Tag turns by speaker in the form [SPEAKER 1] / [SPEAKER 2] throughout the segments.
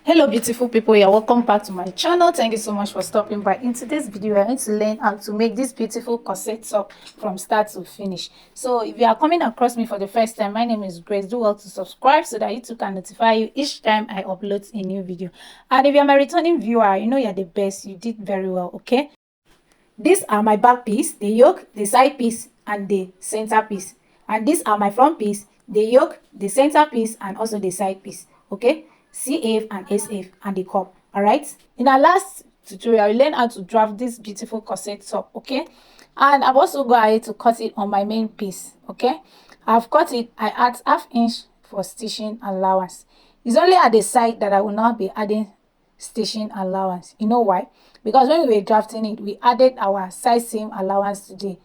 [SPEAKER 1] Hello beautiful people, you're welcome back to my channel. Thank you so much for stopping by. In today's video we're going to learn how to make this beautiful corset top from start to finish. So if you are coming across me for the first time, my name is Grace. Do well to subscribe so that YouTube can notify you each time I upload a new video. And if you're my returning viewer, you know you're the best. You did very well. Okay, these are my back piece, the yoke, the side piece, and the center piece. And these are my front piece, the yoke, the center piece, and also the side piece. Okay, CF and SF and the cup. All right. In our last tutorial, we learned how to draft this beautiful corset top. Okay, and I've also got ahead to cut it on my main piece. Okay, I've cut it. I add ½ inch for stitching allowance. It's only at the side that I will not be adding stitching allowance. You know why? Because when we were drafting it, we added our size seam allowance to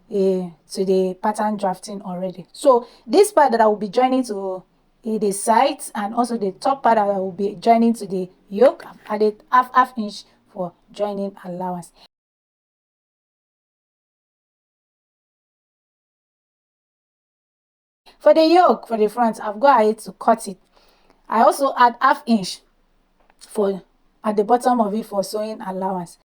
[SPEAKER 1] the pattern drafting already. So this part that I will be joining to the sides, and also the top part that I will be joining to the yoke, I've added half inch for joining allowance. For the yoke, for the front, I've got ahead to cut it. I also add ½ inch for at the bottom of it for sewing allowance.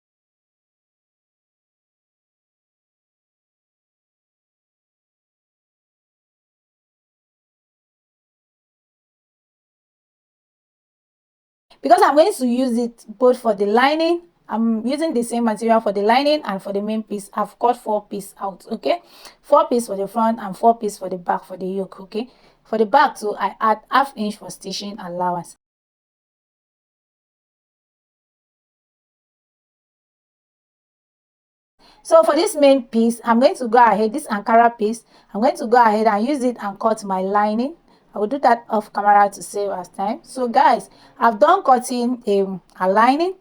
[SPEAKER 1] Because I'm going to use it both for the lining, I'm using the same material for the lining and for the main piece. I've cut 4 pieces out. Okay, 4 pieces for the front and 4 pieces for the back for the yoke. Okay, for the back too, I add ½ inch for stitching allowance. So for this main piece, I'm going to go ahead, this Ankara piece, I'm going to go ahead and use it and cut my lining. I will do that off camera to save us time. So guys, I've done cutting a lining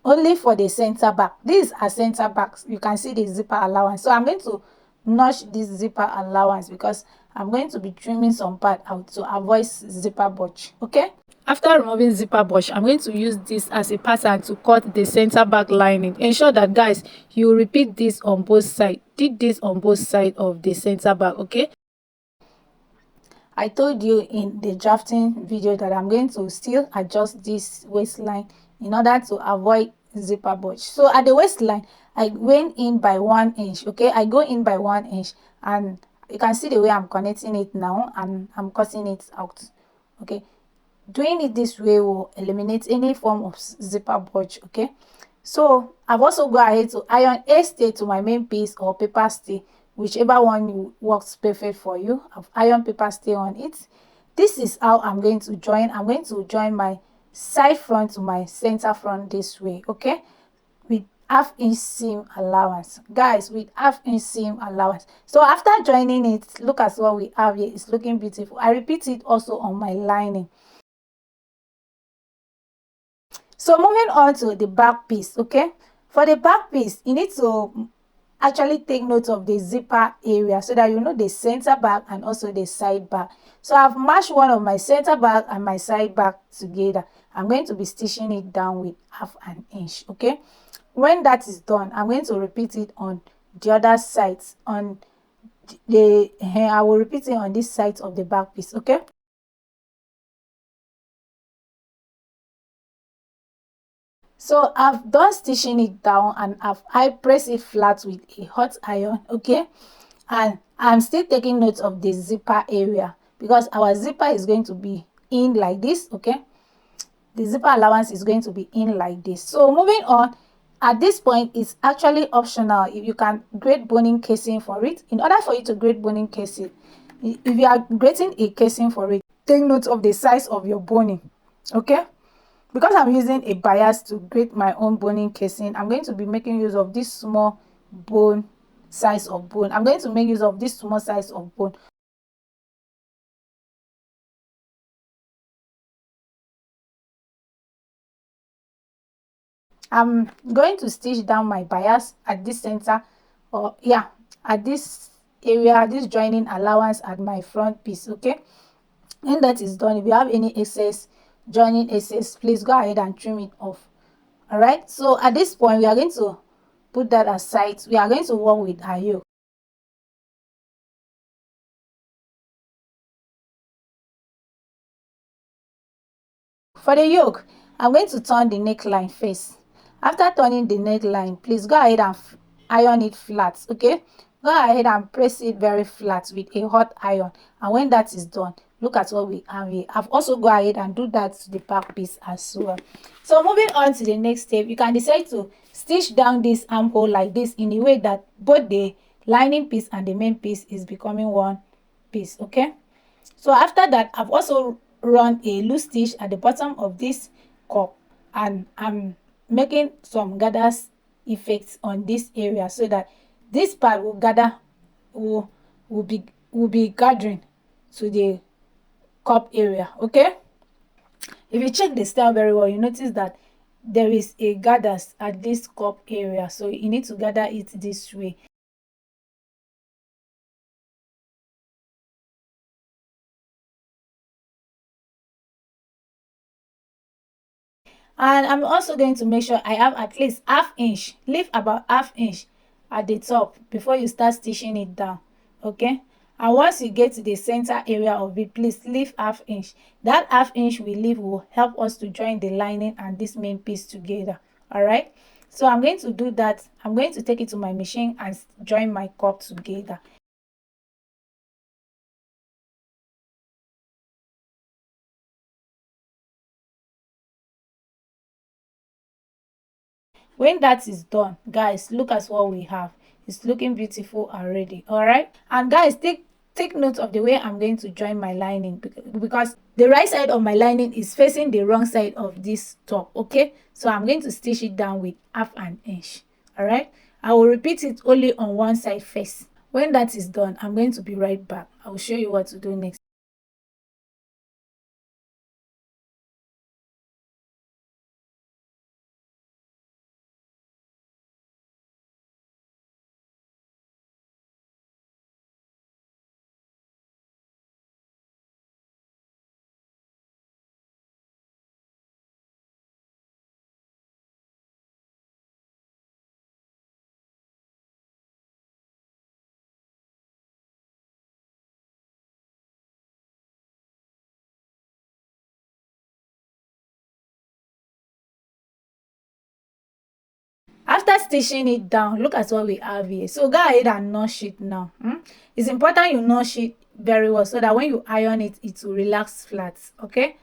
[SPEAKER 1] only for the center back. These are center backs. You can see the zipper allowance. So I'm going to notch this zipper allowance because I'm going to be trimming some part out to avoid zipper bulge. Okay, after removing zipper bulge, I'm going to use this as a pattern to cut the center back lining. Ensure that guys, you repeat this on both sides. Did this on both sides of the center back. Okay, I told you in the drafting video that I'm going to still adjust this waistline in order to avoid zipper bulge. So at the waistline, I went in by 1 inch. Okay, I go in by 1 inch, and you can see the way I'm connecting it now, and I'm cutting it out. Okay, doing it this way will eliminate any form of zipper bulge. Okay, so I've also go ahead to iron a stay to my main piece or paper stay, whichever one works perfect for you. I've iron paper stay on it. This is how I'm going to join. I'm going to join my side front to my center front this way. Okay, with ½ inch seam allowance, guys, with ½ inch seam allowance. So after joining it, look at what we have here. It's looking beautiful. I repeat it also on my lining. So moving on to the back piece. Okay, for the back piece, you need to actually take note of the zipper area so that you know the center back and also the side back. So I've matched one of my center back and my side back together. I'm going to be stitching it down with ½ inch. Okay, when that is done, I'm going to repeat it on the other sides. On the I will repeat it on this side of the back piece. Okay, so I've done stitching it down, and I press it flat with a hot iron. Okay, and I'm still taking note of the zipper area because our zipper is going to be in like this. Okay, the zipper allowance is going to be in like this. So moving on, at this point, it's actually optional if you can grade boning casing for it. In order for you to grade boning casing, if you are grading a casing for it, take note of the size of your boning. Okay, because I'm using a bias to grade my own boning casing, I'm going to be making use of this small bone size of bone. I'm going to make use of this small size of bone. I'm going to stitch down my bias at this center, or yeah, at this area, this joining allowance at my front piece. Okay, when that is done, if you have any excess joining excess, please go ahead and trim it off. All right, so at this point, we are going to put that aside. We are going to work with our yoke. For the yoke, I'm going to turn the neckline face. After turning the neckline, please go ahead and iron it flat, okay? Go ahead and press it very flat with a hot iron. And when that is done, look at what we have here. I've also go ahead and do that to the back piece as well. So moving on to the next step, you can decide to stitch down this armhole like this in a way that both the lining piece and the main piece is becoming one piece, okay? So after that, I've also run a loose stitch at the bottom of this cup, and I'm making some gathers effects on this area so that this part will gather, will be gathering to the cup area, okay? If you check the style very well, you notice that there is a gathers at this cup area, so you need to gather it this way. And I'm also going to make sure I have at least half inch, leave about half inch at the top before you start stitching it down, okay? And once you get to the center area of it, please leave half inch. That half inch we leave will help us to join the lining and this main piece together. All right, so I'm going to do that. I'm going to take it to my machine and join my cup together. When that is done, guys, look at what we have. It's looking beautiful already. All right, and guys, take note of the way I'm going to join my lining, because the right side of my lining is facing the wrong side of this top, okay? So I'm going to stitch it down with half an inch. All right, I will repeat it only on one side first. When that is done, I'm going to be right back. I will show you what to do next. After stitching it down, look at what we have here. So go ahead and notch it now. It's important you notch it very well so that when you iron it, it will relax flat, okay?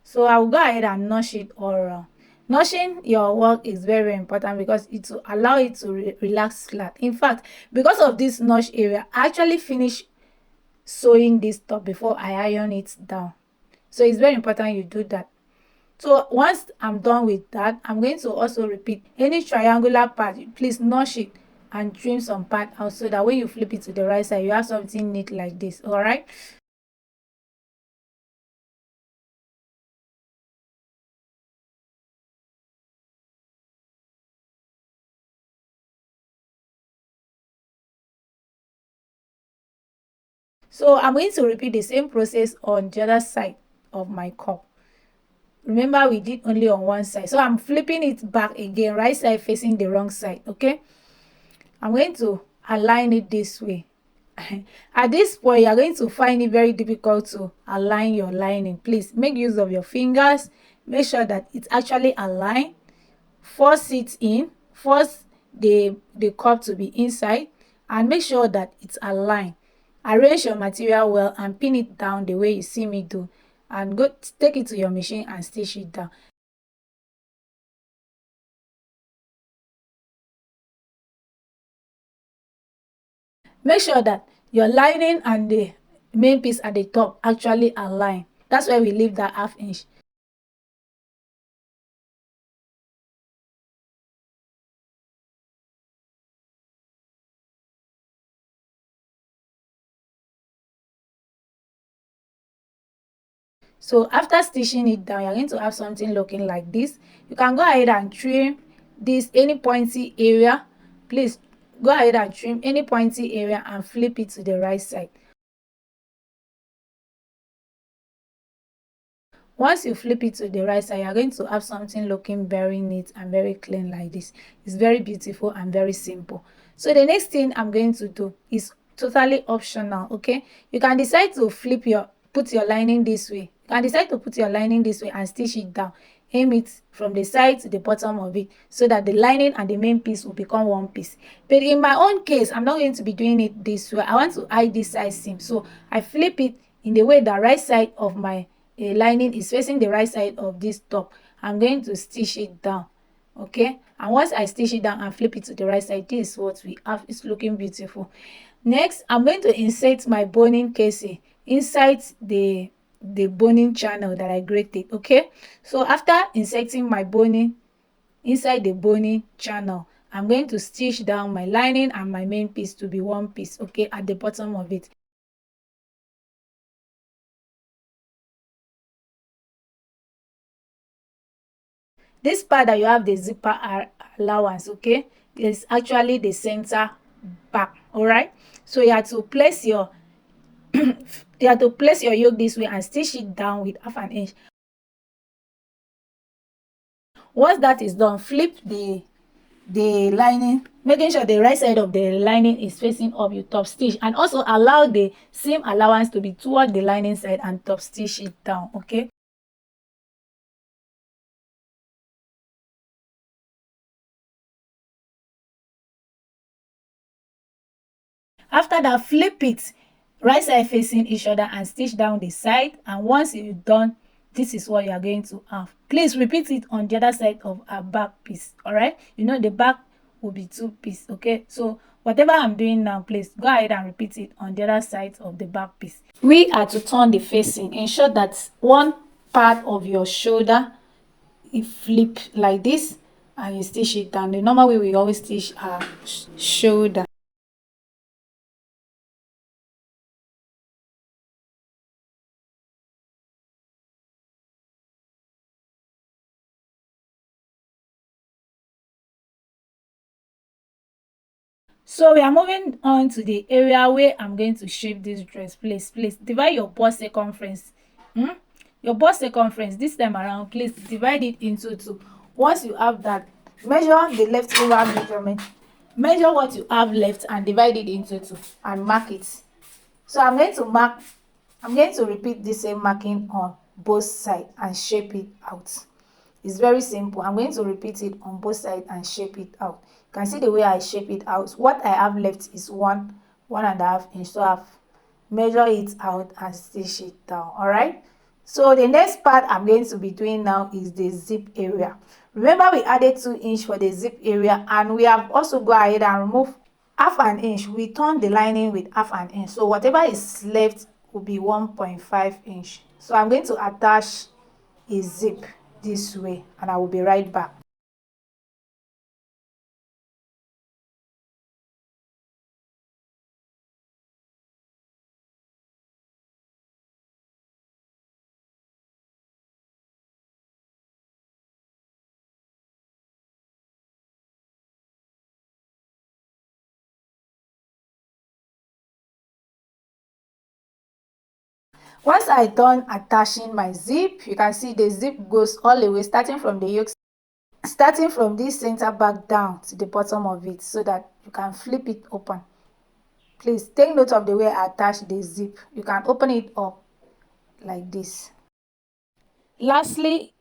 [SPEAKER 1] So I will go ahead and notch it all around. Notching your work is very important because it will allow it to relax flat. In fact, because of this notch area, I actually finish sewing this top before I iron it down. So it's very important you do that. So once I'm done with that, I'm going to also repeat any triangular part, please notch it and trim some part out so that when you flip it to the right side, you have something neat like this. All right, so I'm going to repeat the same process on the other side of my cup. Remember, we did only on one side, so I'm flipping it back again, right side facing the wrong side, okay? I'm going to align it this way. At this point, you're going to find it very difficult to align your lining. Please make use of your fingers. Make sure that it's actually aligned. Force it in. Force the cup to be inside, and make sure that it's aligned. Arrange your material well and pin it down the way you see me do, and go take it to your machine and stitch it down. Make sure that your lining and the main piece at the top actually align. That's why we leave that half inch. So after stitching it down, you're going to have something looking like this. You can go ahead and trim this any pointy area. Please go ahead and trim any pointy area and flip it to the right side. Once you flip it to the right side, you're going to have something looking very neat and very clean like this. It's very beautiful and very simple. So the next thing I'm going to do is totally optional, okay? You can decide to put your lining this way. You can decide to put your lining this way and stitch it down. Aim it from the side to the bottom of it so that the lining and the main piece will become one piece. But in my own case, I'm not going to be doing it this way. I want to hide this side seam, so I flip it in the way the right side of my lining is facing the right side of this top. I'm going to stitch it down, okay? And once I stitch it down and flip it to the right side, this is what we have. It's looking beautiful. Next, I'm going to insert my boning casing inside the boning channel that I grated, okay? So after inserting my boning inside the boning channel, I'm going to stitch down my lining and my main piece to be one piece, okay, at the bottom of it. This part that you have the zipper allowance, okay, is actually the center back. All right, so you have to place your you have to place your yoke this way and stitch it down with half an inch. Once that is done, flip the lining, making sure the right side of the lining is facing up. You top stitch and also allow the seam allowance to be toward the lining side and top stitch it down, okay? After that, flip it right side facing each other and stitch down the side. And once you're done, this is what you are going to have. Please repeat it on the other side of our back piece. All right, you know the back will be two piece, okay? So whatever I'm doing now, please go ahead and repeat it on the other side of the back piece. We are to turn the facing. Ensure that one part of your shoulder it flip like this and you stitch it down. The normal way we always stitch our shoulder. So we are moving on to the area where I'm going to shape this dress. Please divide your bust circumference. Your bust circumference this time around, please divide it into two. Once you have that, measure the leftover measurement. Measure what you have left and divide it into two and mark it. So I'm going to repeat the same marking on both sides and shape it out. It's very simple. I'm going to repeat it on both sides and shape it out. You can see the way I shape it out. What I have left is 1.5 inch. So I've measured it out and stitch it down. All right. So the next part I'm going to be doing now is the zip area. Remember we added 2 inch for the zip area and we have also go ahead and remove half an inch. We turn the lining with half an inch. So whatever is left will be 1.5 inch. So I'm going to attach a zip this way and I will be right back. Once I done attaching my zip, you can see the zip goes all the way starting from the yoke, starting from this center back down to the bottom of it so that you can flip it open. Please take note of the way I attach the zip. You can open it up like this. Lastly,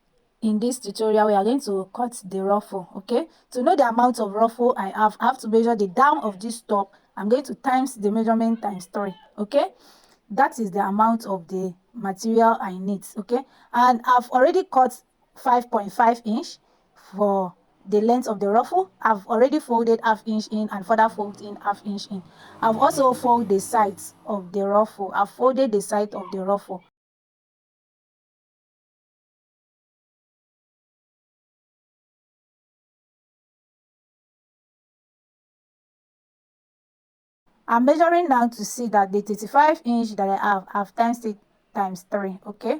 [SPEAKER 1] in this tutorial we are going to cut the ruffle. Okay, to know the amount of ruffle I have to measure the down of this top. I'm going to times the measurement times 3. Okay, that is the amount of the material I need. Okay, and I've already cut 5.5 inch for the length of the ruffle. I've already folded half inch in and further fold in half inch in. I've also folded the sides of the ruffle. I've folded the side of the ruffle. I'm measuring now to see that the 35 inch that I have times it times 3. Okay,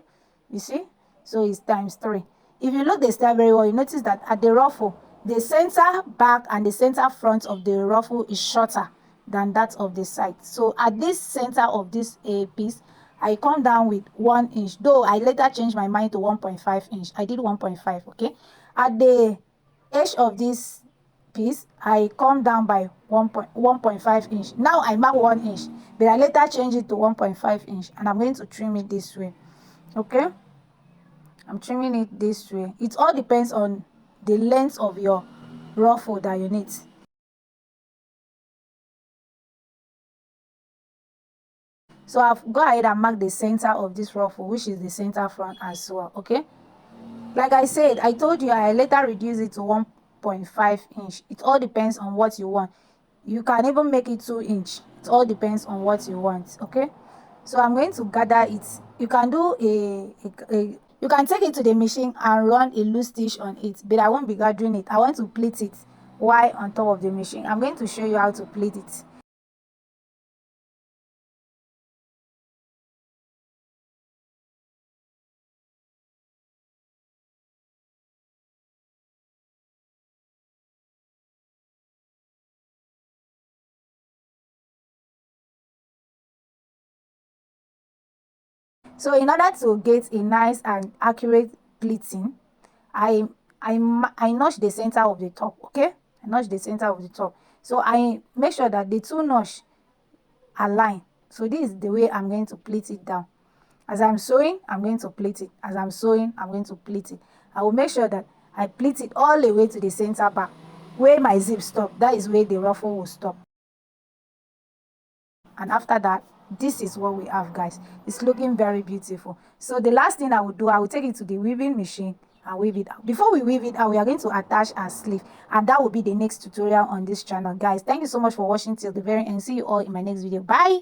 [SPEAKER 1] you see, so it's times 3. If you look the style very well, you notice that at the ruffle, the center back and the center front of the ruffle is shorter than that of the side. So at this center of this piece, I come down with 1 inch, though I later changed my mind to 1.5 inch. I did 1.5. Okay, at the edge of this piece, I come down by 1.5 inch. Now I mark 1 inch, but I later change it to 1.5 inch and I'm going to trim it this way. Okay, I'm trimming it this way. It all depends on the length of your ruffle that you need. So I've go ahead and mark the center of this ruffle, which is the center front as well. Okay, like I said, I told you I later reduce it to 1.5 inch. It all depends on what you want. You can even make it 2 inch. It all depends on what you want. Okay, so I'm going to gather it. You can do you can take it to the machine and run a loose stitch on it, but I won't be gathering it. I want to pleat it while on top of the machine. I'm going to show you how to pleat it. So in order to get a nice and accurate pleating, I I notch the center of the top. Okay, I notch the center of the top. So I make sure that the two notch align. So this is the way I'm going to pleat it down. As I'm sewing, I'm going to pleat it. As I'm sewing, I'm going to pleat it. I will make sure that I pleat it all the way to the center back, where my zip stop. That is where the ruffle will stop. And after that, this is what we have, guys. It's looking very beautiful. So the last thing I will do, I will take it to the weaving machine and weave it out. Before we weave it out, we are going to attach our sleeve, and that will be the next tutorial on this channel, guys. Thank you so much for watching till the very end. See you all in my next video. Bye.